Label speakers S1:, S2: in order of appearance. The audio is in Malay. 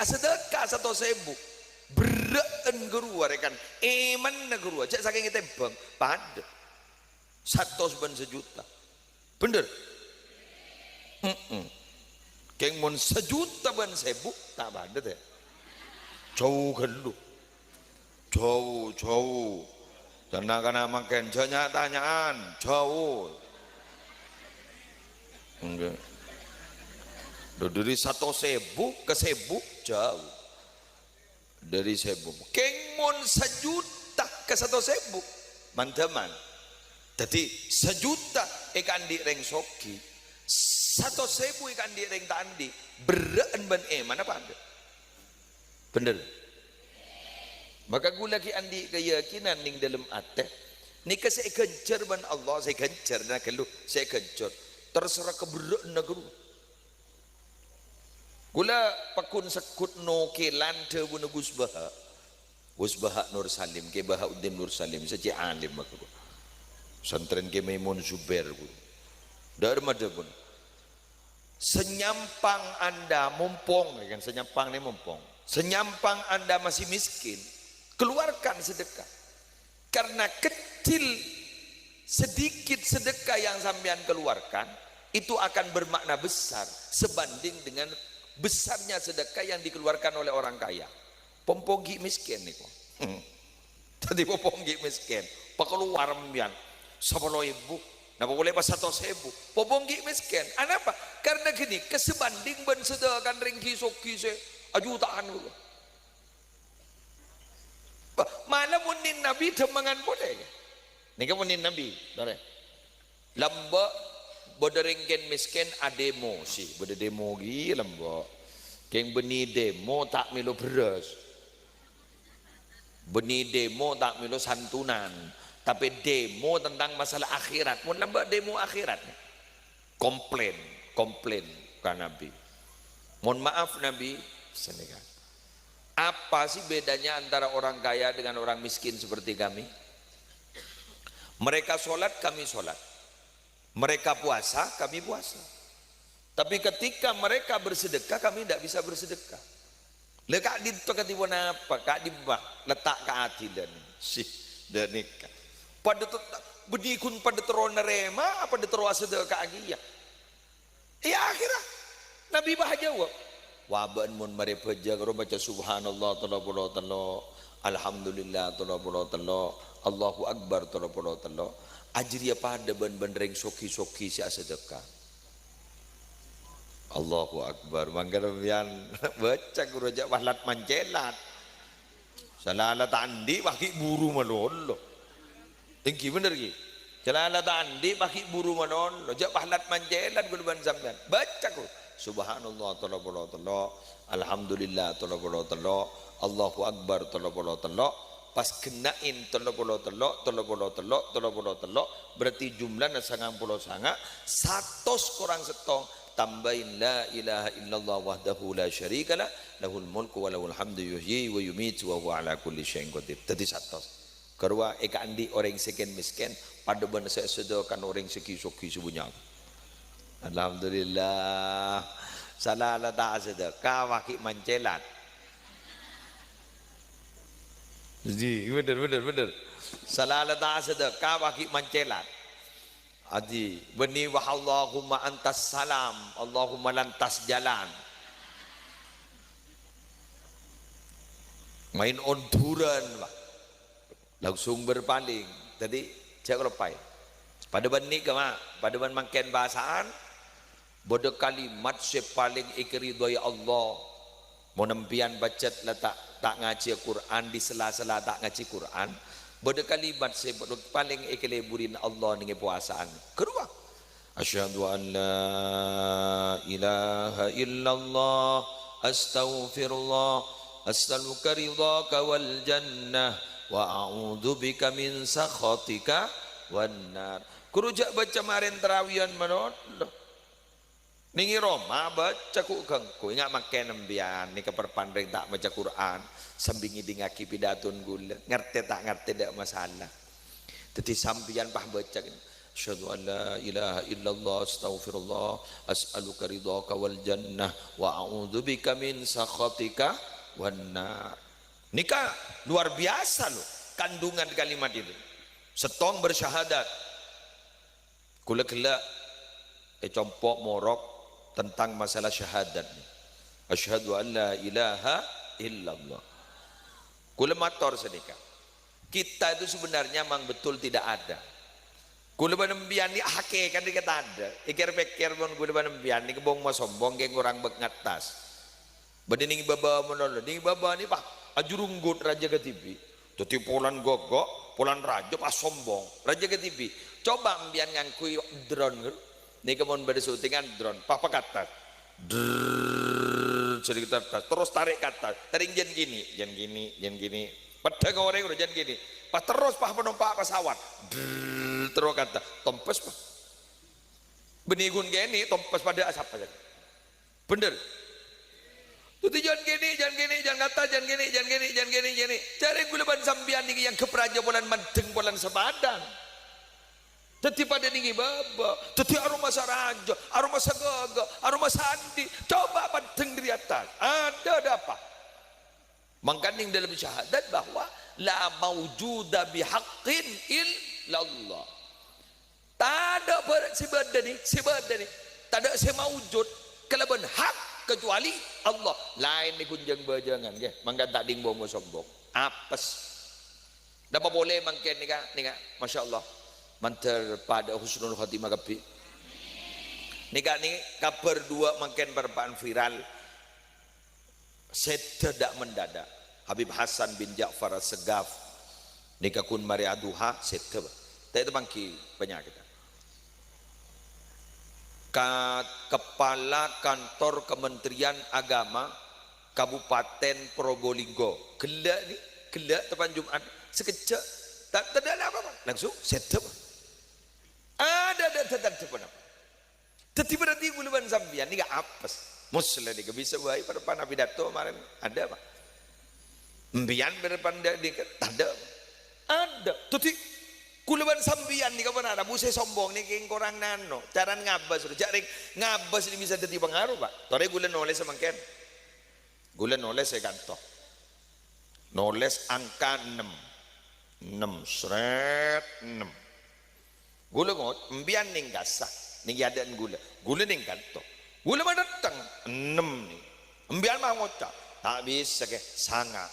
S1: sedekah 1.000 bereen gerua rekan iman gerua cek saking kita bang pada 100 juta bener keng mon 1 juta ban 1.000 tak pada teh jauh gelu jauh karena makan tanyaan jauh enggak dari 1.000 ke 1.000 jauh dari 1.000 kengmon 1 juta ke 1.000 manteman jadi 1 juta ikan di reng soki 1.000 ikan di reng tandi bereen ban mana pada bener maka gue lagi andi keyakinan ning dalam ate nika saya kejar ban Allah saya kejar nah kalau saya kejar terserah kebereen negeri gula pakun sekut no kelan te buna Gus Baha Nur Salim ke Bahauddin Nur Salim saja alim aku santren ke Maimun Zubair dari mana pun senyampang anda mumpung kan senyampang ni mumpung senyampang anda masih miskin keluarkan sedekah karena kecil sedikit sedekah yang sampean keluarkan itu akan bermakna besar sebanding dengan besarnya sedekah yang dikeluarkan oleh orang kaya pomponggi miskin nih kok jadi pomponggi miskin pekeluar mbian 10.000 napa boleh pas 1.000 pomponggi miskin apa karena gini kesebanding ben sedekah ringki soki se ajutaan dulu mana munin nabi demangan boleh nih kan munin nabi dore lamba boderengken miskin ademo sih boder demo gi lembo keng beni demo tak milo beras beni demo tak milo santunan tapi demo tentang masalah akhirat mun lamba demo akhirat komplain kan nabi mohon maaf nabi senegal apa sih bedanya antara orang kaya dengan orang miskin seperti kami mereka sholat kami sholat mereka puasa, kami puasa. Tapi ketika mereka bersedekah, kami tidak bisa bersedekah. Lekak di tokat di mana apa? Kak di bak letak keadilan. Sih, dan nikah. Pada bedikun pada terona rema, apa terona sedekah agia. Ya akhirnya Nabi bah jawab. Waban mun mereka jaga baca subhanallah talabullah alhamdulillah talabullah Allahu akbar talabullah ajriya pada ben reng soki-soki si sedekah Allahu akbar manggaran baca guru jak wahlat mancelat salala tandi baki buru malolo tinggi bener ki salala tandi baki buru malolo jak wahlat mancelat guru ban sampean baca guru subhanallah talabullah alhamdulillah talabullah Allahu akbar talabullah pas kenain tolong berarti jumlahnya 99 100 kurang setong tambahin la ilaha illallah wahdahu la syarikalah lahul mulku wa lahul hamdu yuhyi wa yumitu wa huwa ala kulli syai'in qadir tadi 100 kedua eka andi orang seken miskin pada benar saya sedokan orang seki-soki sebunya alhamdulillah salah la tak sedekah waki mancelat jadi bener salah tak sedekah bagi mancelat adi beni wa Allahumma antas salam Allahumma lantas jalan main onduran langsung berpaling jadi cek lepai pada beni kema pada ban mangken bahasaan bodoh kalimat sepaling ikridoi Allah monempian bacet letak tak ngaji Quran di sela-sela tak ngaji Quran bodoh kalimat sebut paling ikeleburin Allah dengan puasaan kedua asyhadu an la ilaha illallah astaghfirullah as'aluka ridhaka wal jannah wa a'udzu bika min sakhatika wan nar kurujak baca marin terawihan manot ningi Roma baca ku gangku ingat makan nembian ni keperpandeng tak baca Quran sambingi dingaki pidatun gula ngerti tak ngerti tak masalah jadi sampian pah baca asyhadu an la ilaha illallah astaghfirullah as'aluka ridhaka wal jannah wa a'udzubika min sakhatika wan nar. Nikah luar biasa loh kandungan kalimat itu. Setong bersyahadat. Kula gelak compok morok tentang masalah syahadat. Asyhadu an la ilaha illallah. Kula matur sedika. Kita itu sebenarnya memang betul tidak ada. Kula banembian ni hakikat dia kata ada. Ikir-pikir pun kula banembian ni kebong mau sombong geng orang ngatas. Badening baba menolong. Ning baba ni pak ajurunggut raja ke TV. Tuti polan gogok, polan raja pas sombong. Raja ke TV. Coba ambian ngangkui drone. Ni kemon pada syutingan drone. Papa kata. Cerita terus tarik kata. Tarik jen gini, jen gini, jen gini. Pada goreng udah jen gini. Pas terus pak penumpang pesawat. Terus kata tompes pak. Benigun gini tompes pada asap aja. Bener. Tuti jangan gini, jangan gini, jangan kata, jangan gini, jangan gini, jangan gini, jangan gini. Cari gulaban sambian ni yang keperaja bulan manteng bulan sebadan. Teti pada ninggi baba, teti aroma saraja, aroma sagaga, aroma sandi. Coba panteng dari atas. Ada apa? Mangkaning dalam syahadat bahwa la maujuda bihaqqin illallah. Tak ada sebada ni, tak ada semaujud kelaban hak kecuali Allah. Lain ni kunjang bajangan ke, mangkan tak ding bomo sombong. Apes. Dapat boleh mangken ni ka, masya-Allah. Mantar pada husnul khatimah kapi. Nikah ni kabar dua mangken berpaan viral. Setedak mendadak Habib Hasan bin Ja'far As-Segaf nikah kun mari aduha setedak. Tak itu bangki banyak kita. Kepala Kantor Kementerian Agama Kabupaten Probolinggo. Gelak tepan Jumat sekejap tak ada apa-apa. Langsung setup. Ada apa. Tetapi berarti guluban sambian ni gak apes. Muslim ni bisa baik pada pan pidato kemarin ada apa? Mbian berdepan dia tak ada. Ada. Tetapi guluban sambian ni kapan ada? Busai sombong ni keng korang nano. Cara ngabas sudah. Cari ngabas ni bisa jadi pengaruh pak. Tore gula noles semangken. Gula noles saya kantor. Noles angka 6 seret 6 gula ngot mbian ning gasak ning adaan gula ning kantor gula mah datang 6 nih mbian mah ngocak tak bisa ke sanga